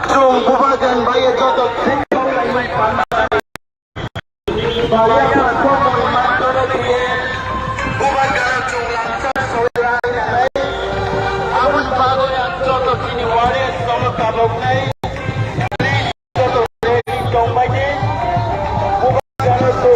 bubagan bayad totok bayar komo mandoro diye bubagan jumlah soiran amun bago yang totok kini wale sama tabok nai totok ready dong baje bubagan to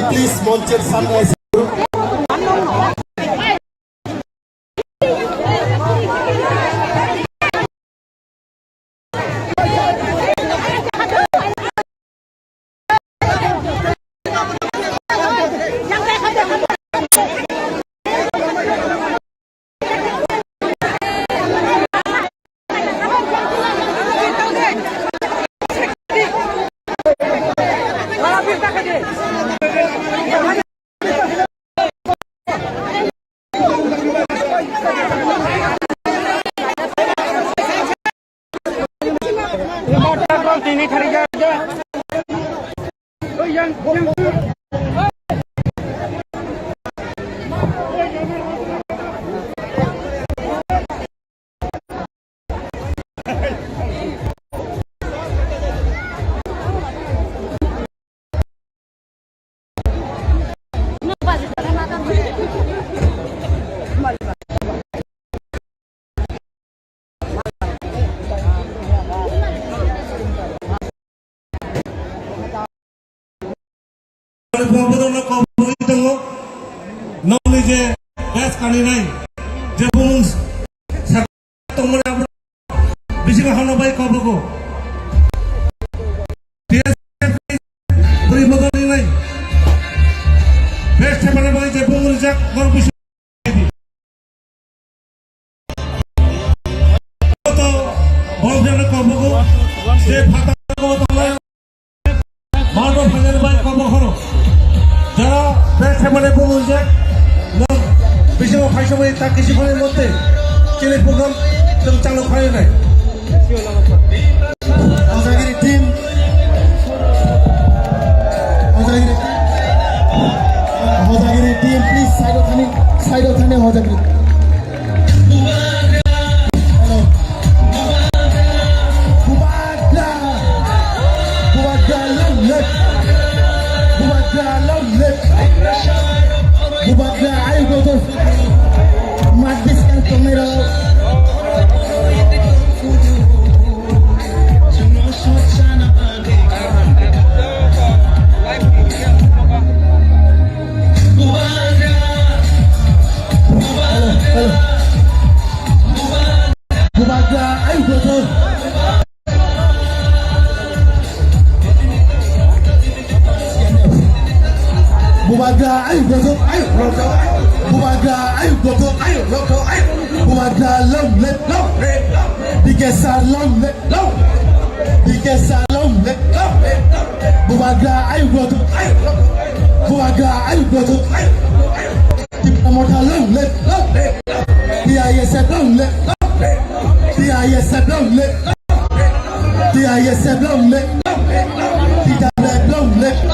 please মঞ্চের সামনে এসে ini cari aja. Oh yang যে gas কানি নাই যে বুমুং তংমনে আমরা বিশিকা হানবাই কবগো পরিবর্তন নাই বেশ মানে বই যে বুমুং যাক গর বিশ তো বলবেন কবগো যে ফাটা কবগো তোমরা মারবো ফানের বাই কবগো যারা বেশ মানে বুমুং যাক বিশেষ ফাইসময় তা কিছুক্ষণের মধ্যে চীনের প্রোগ্রাম চালু হয় নাই হজাগিরি টিম প্লিজ সাইড থানে হজাগিরি Bubaga, ayo gotok, ayo rokok. Bubaga, ayo gotok, ayo rokok, ayo. Bubaga, long let long. Dikesa long let long. Dikesa long let long. Bubaga, ayo gotok, ayo rokok. Bubaga, ayo gotok, ayo. Kita motor long let long. Dia yesep long let long. Dia yesep long let long. Dia yesep long let long. Tidak let long let long.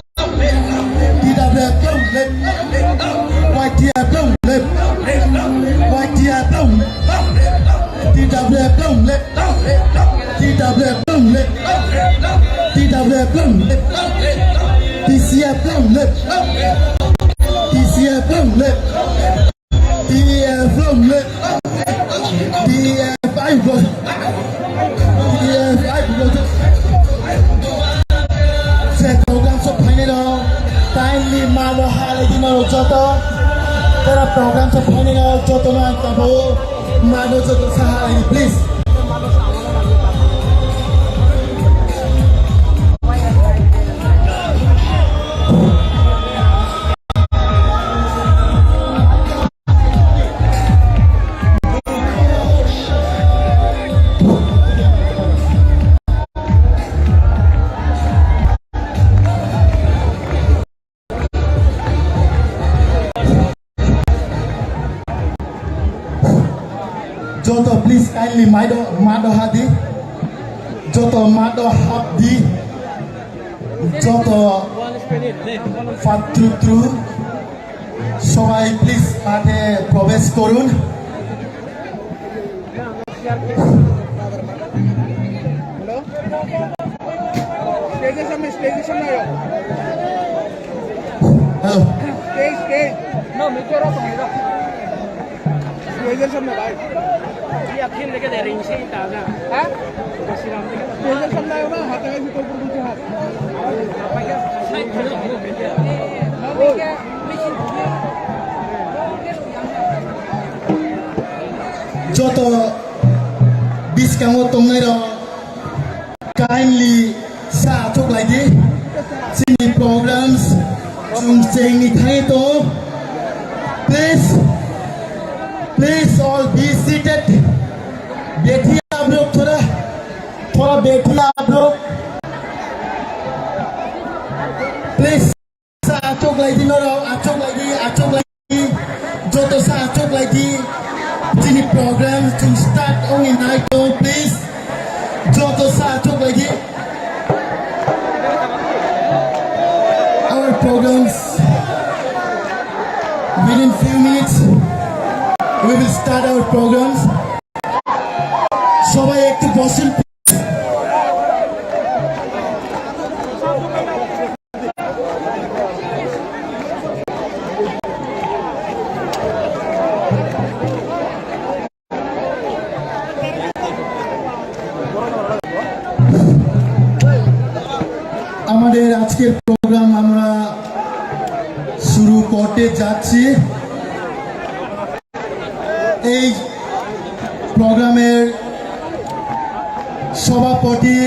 Tidak boleh belum lep, white dia belum lep, white dia belum, tidak TWF long leg, TWF long leg, TWF long leg, TCF long leg, TCF long leg, TF long leg, TF I go, TF I go. Set program so final, timely mano hali di mano joto, tera program so final joto na tabo, mano joto sa hali please. Joto please kindly mado hadi Joto mado habdi Joto fatru সবাই please মাঠে প্রবেশ করুন hello No, me quiero comer. Stage सामने भाई ये अखिल लेके दे रही है दादा हां बसिराम लेके स्टेज सामने आयो ना हाथ ऐसे कोई पर दूसरे हाथ आप क्या साइड खड़े हो गए मैं क्या मिशन যত discount tongnairo kindly sa chok lai di sini programs chung cheng ni thai to please all be seated बैठिए आप लोग थोड़ा बैठिए आप लोग please achok lagi noro achok lagi joto sa achok lagi sini program to start only night please joto sa achok lagi our programs within few minutes we will start our programs সবাই একটু বসুন আমাদের আজকের programme আমরা শুরু করতে যাচ্ছি এই প্রোগ্রামের সভাপতি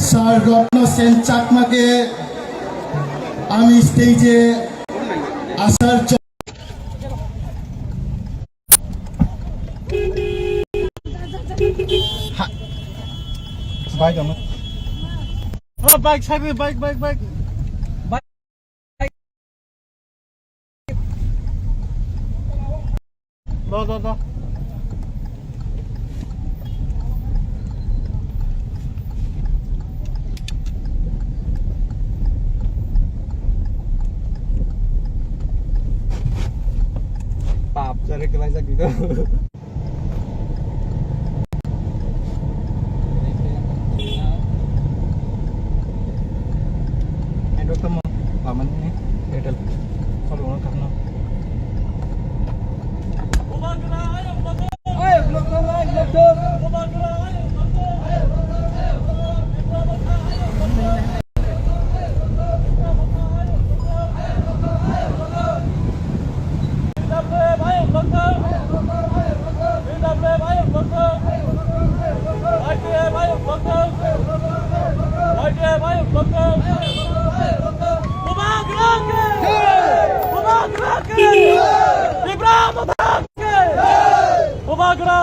স্যার রত্ন সেন চাকমাকে আমি স্টেজে আসার বাইক আমার বাইক সাইডে বাইক দাও Pap, cari kelaisak gitu. Dokter mau paman ini, bedel. Kalau orang karena. Ayo, dokter.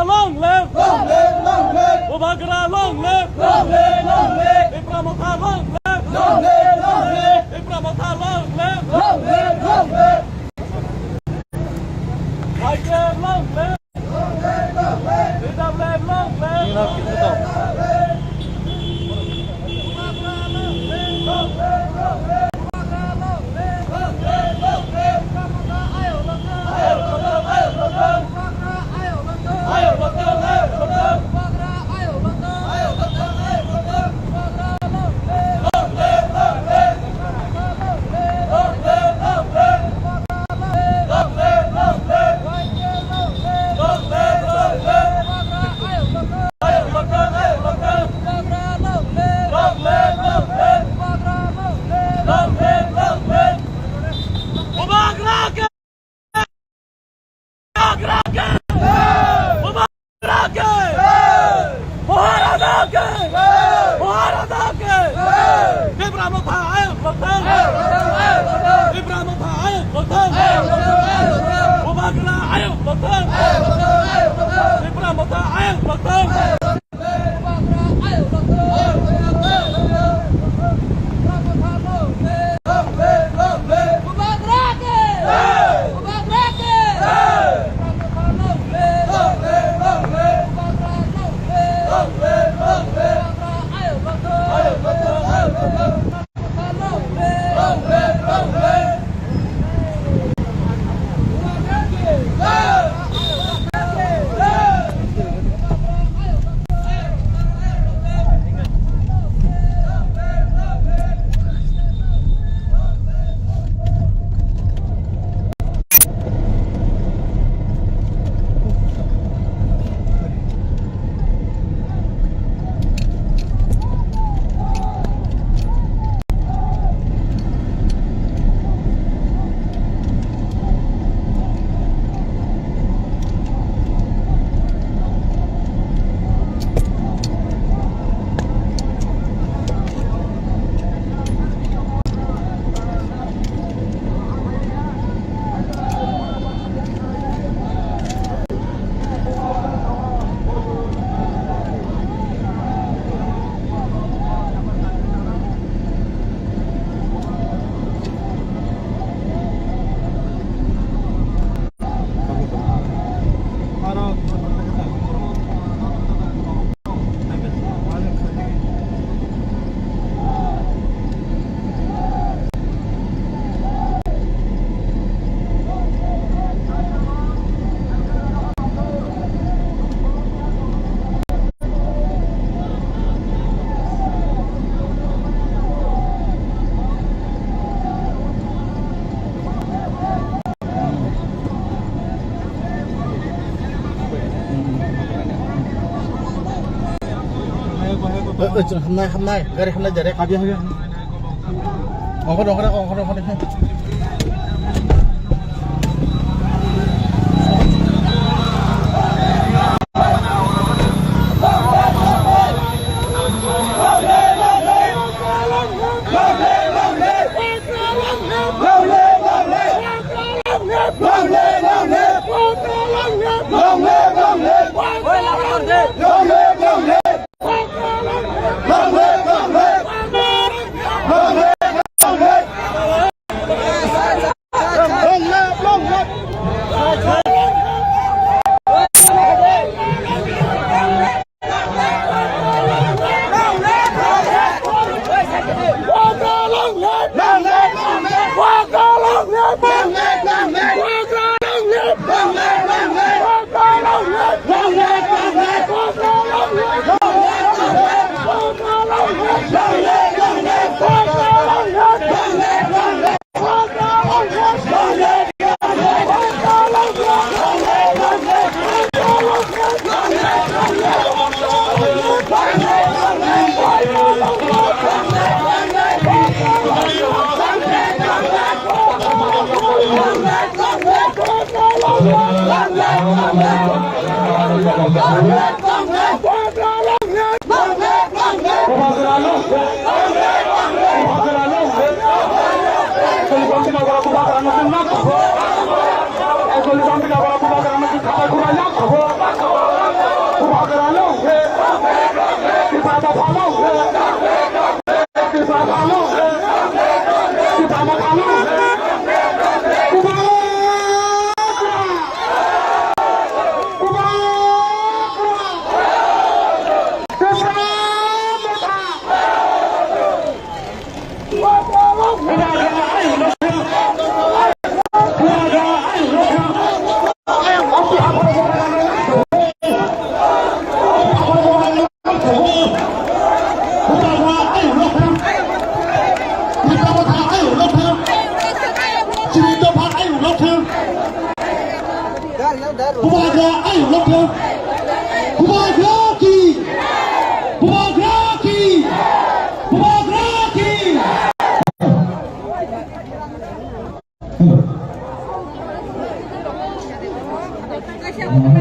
Long live! Ubagra long live! Ibramota long live! Ibramota long live! Aike long live! Idavlev long live! Ayo, betul. Ibrahim ayo betul. Bubakar ayo betul. Ibrahim ayo betul. hôm nay cái này hôm nay giờ đây cà phê không có đâu không có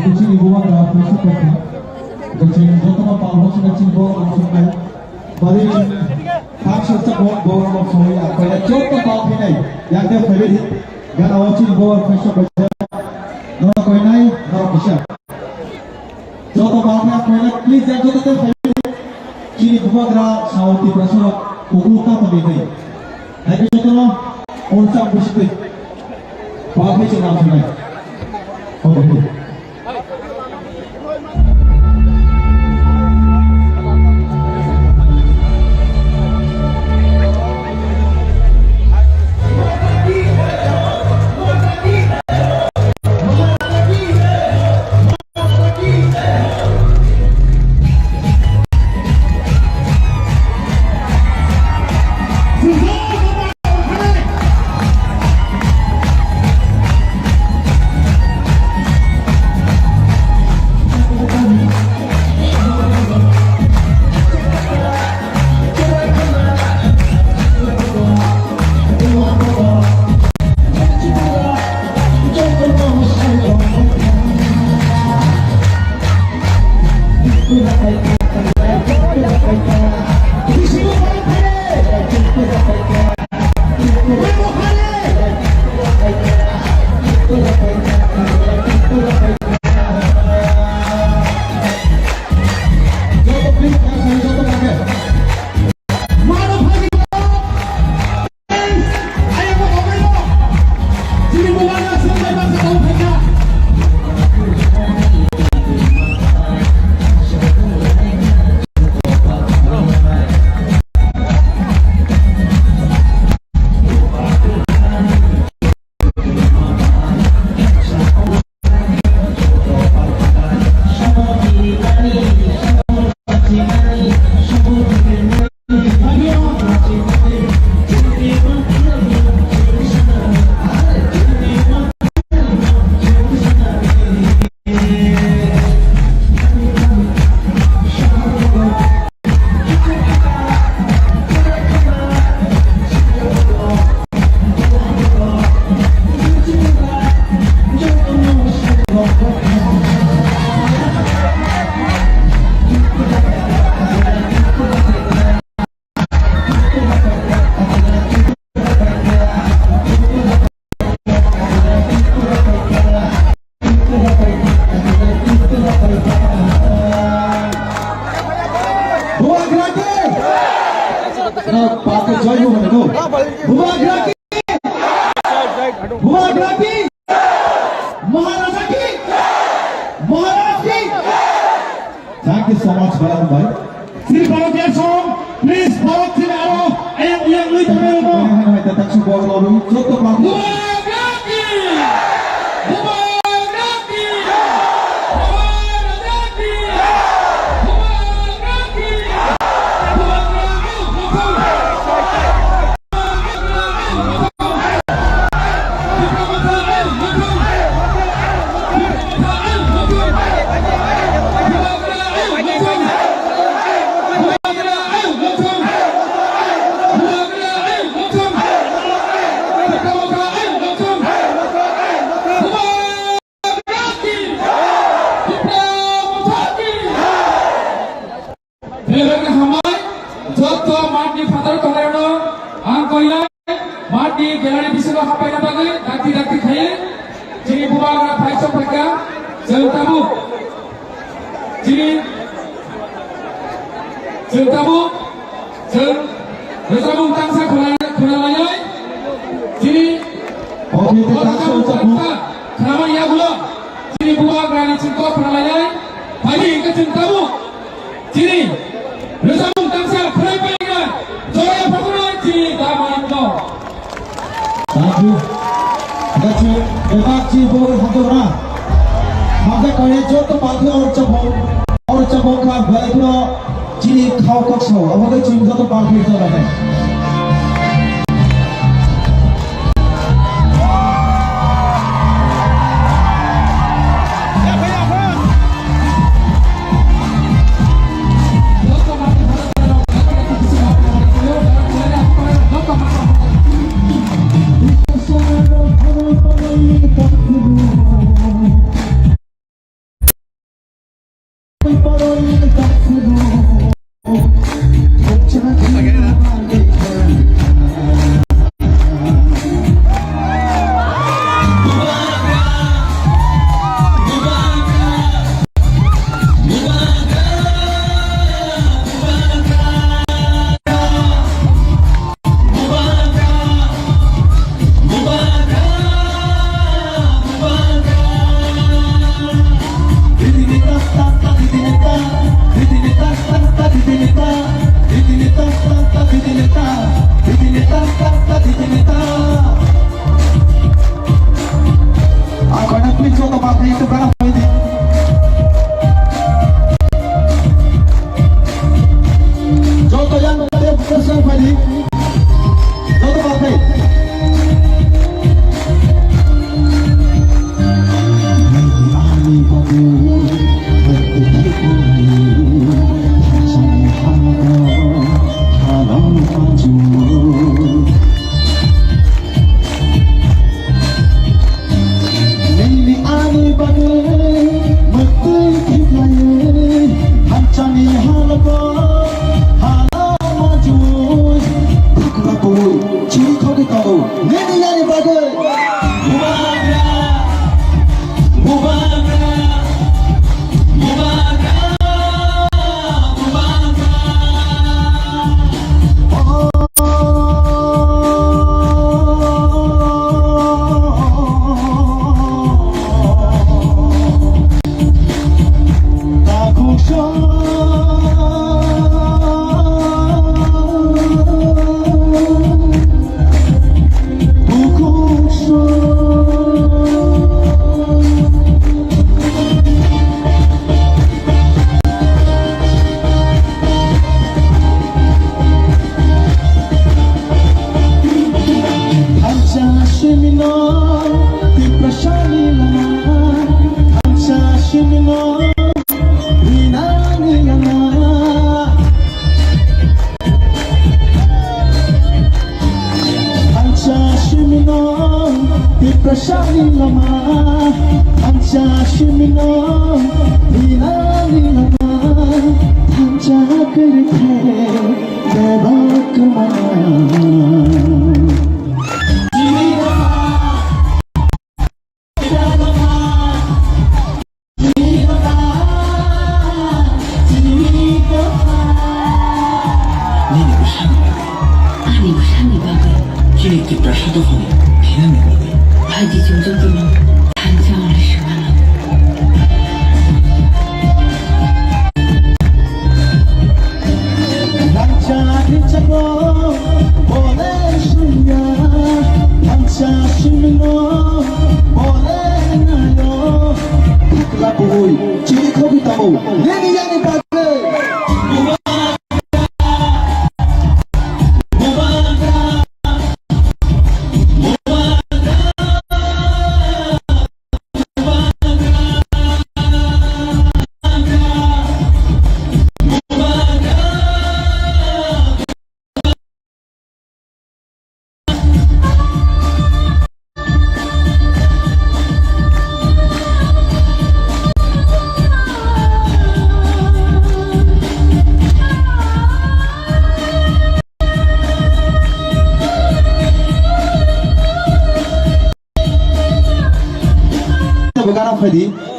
Kucing ibu ada prinsip kucing, kucing, jatuh apa, kucing, kucing, bawa langsung naik. Balik, Sosok bawa soya, kaya contoh kau ini, yang dia favorite, gana watching bawa fashion baca, nora kau ini, nora bisa. Contoh kau ini, please jangan contoh tu favorite, ciri bubagra sauti prasur, kukuta pemilih. Lagi contoh, onsak bersih, pakai cenang sungai. Oh, Thank you so much, Balan Bhai. Sri Bharatiya song, please Bharat Sri Aro, ayam yang lui terima. Hai, tetap support lalu. Contoh lalu. Again.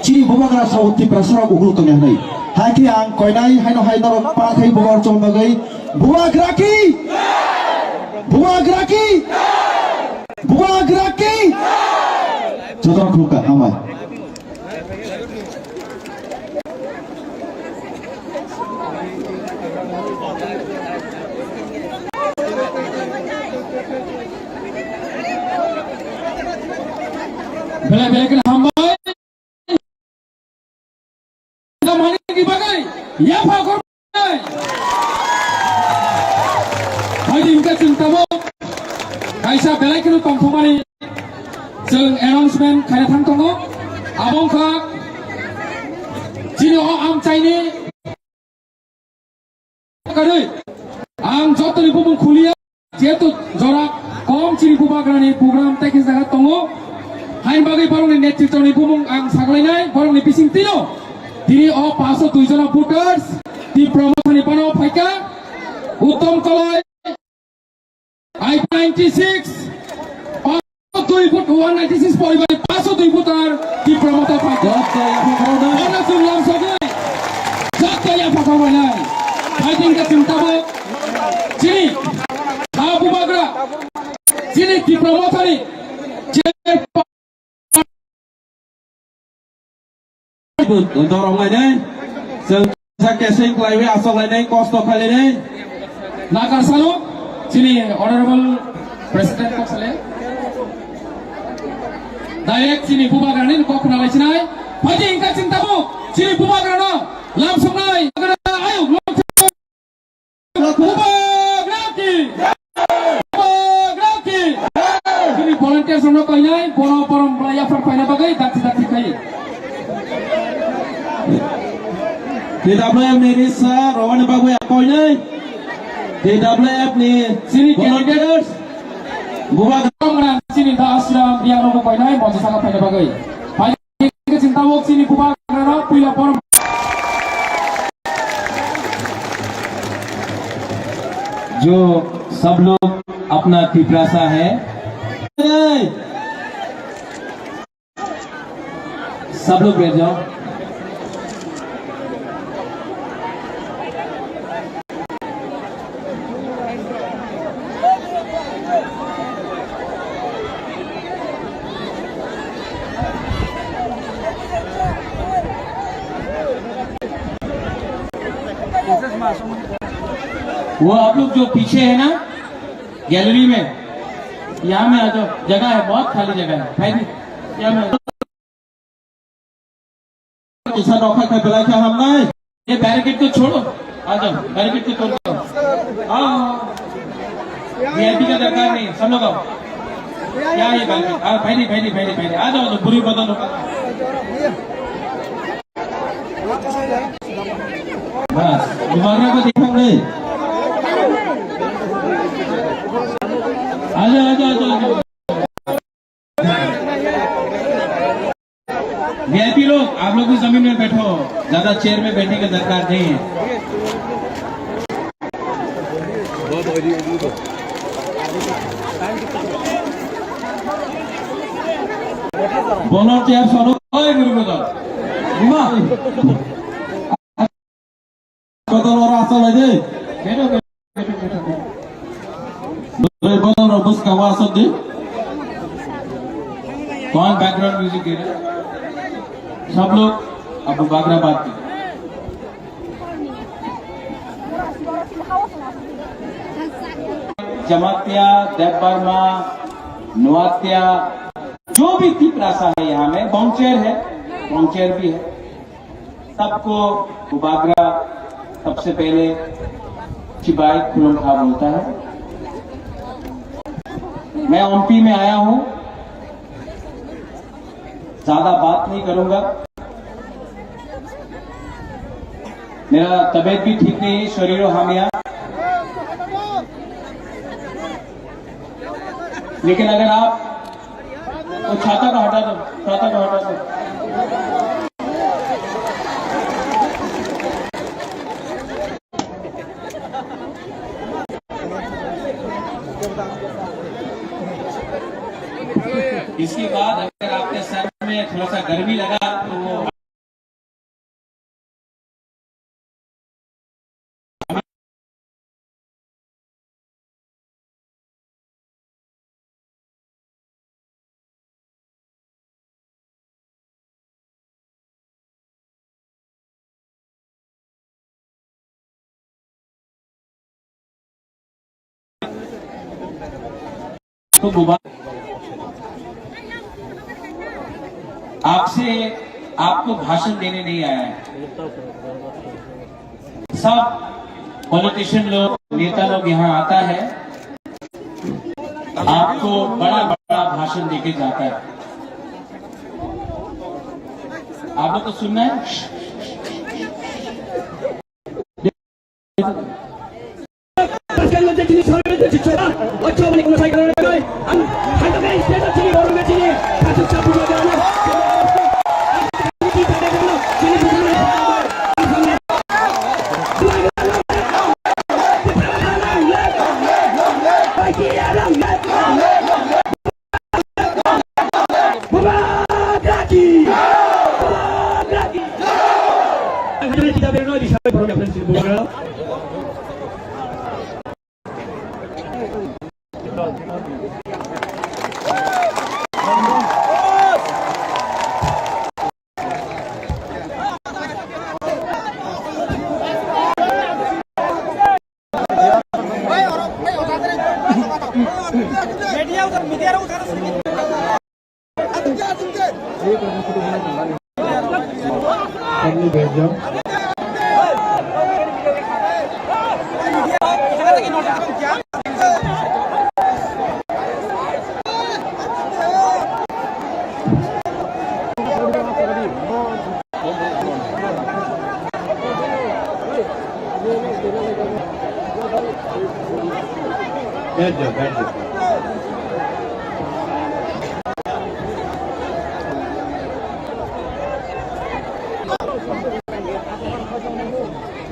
Ciri bubagra sauti prasara ugul tongnya nai. Haki ang koinai haino haino pakai bubar cong bagai bubagraki, bubagraki, bubagraki. Jodoh keluka hamai. Bela-bela kena hambai. Ya Pak Korban. Hari ini kita cintamu. Kaisa belai kena tongtongani. Jeng announcement kaya thang tongo. Abang kak. Jini am China. Kadai. Ang jodoh ni pun kuliah. Jatuh jorak kom ciri pubagrani program teknis sangat tongo. Hai bagai barang ni netitau ni pun ang sakleinai barang ni pising tino. Diri o 502 jona voters di promotion pano paika Uttom Kaloi I-96 502 vote 196 poribar 502 voter di promoter paika ana jumlah sagai jatto ya pakawanai fighting ka cintabo jini Abu Bagra jini di promoter ni dorong lainnya, saya sing klaiwe asal lainnya, kosto lainnya. Nakar salo, sini honorable President kok sale. Direct sini bubagranin kok kenal sini. Pagi ingkat cintamu, sini bubagrano, langsung naik. Ayo, bubagraki, bubagraki. Sini volunteer sono kainai, bono melayar perpainan bagai dati kai. TWF ni sir, Rowan bagu ya kau ni. TWF ni sini candidates. Buat orang sini dah asram dia orang kau ni, mau sangat pada bagai. Pagi ke cinta wok sini buat kerana pila orang. जो सब लोग अपना पिपरासा है, सब लोग बैठ जाओ। वो आप लोग जो पीछे है ना गैलरी में, यहाँ में आ जाओ, जगह है, बहुत खाली जगह है भाई जी, यहाँ में इसा नौका का बिला क्या हम नहीं ये बैरिकेड को छोड़ो, आ जाओ, बैरिकेड को तोड़ दो। हाँ वीआईपी का दरकार नहीं, सब लोग आओ। क्या ये बैरिकेड? हाँ भाई आ जाओ, तो बुरी बदन होगा। बस मुबारक को देखा नहीं आ जाओ। वीआईपी लोग, आप लोग भी जमीन में बैठो, ज्यादा चेयर में बैठने का दरकार नहीं है। बोलो चेयर सोनो ओए गुरु बदल बदल और आसा लगे बैठो। बदल और बस का वासा दे कौन बैकग्राउंड म्यूजिक दे रहा है? सब लोग अब बागरा बात की। जमातिया, देवबर्मा, नुआतिया, जो भी तीप रासा है यहाँ में, बॉन्चेर है, बॉन्चेर भी है, सबको उबागरा सबसे पहले चिबाई खुलम खा बोलता है। मैं ओमपी में आया हूं, ज्यादा बात नहीं करूंगा, मेरा तबीयत भी ठीक नहीं है, शरीरो हामिया, लेकिन अगर आप तो छाता को हटा दो। इसके बाद अगर आपके सर में थोड़ा सा गर्मी लगा तो वो तो आपको भाषण देने नहीं आया है। सब पॉलिटिशियन लोग, नेता लोग यहाँ आता है, आपको बड़ा बड़ा भाषण देके जाता है। आप लोग को सुनना है?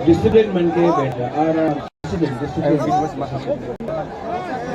डिस्ट्रिक्ट बन के बैठ जा और डिस्ट्रिक्ट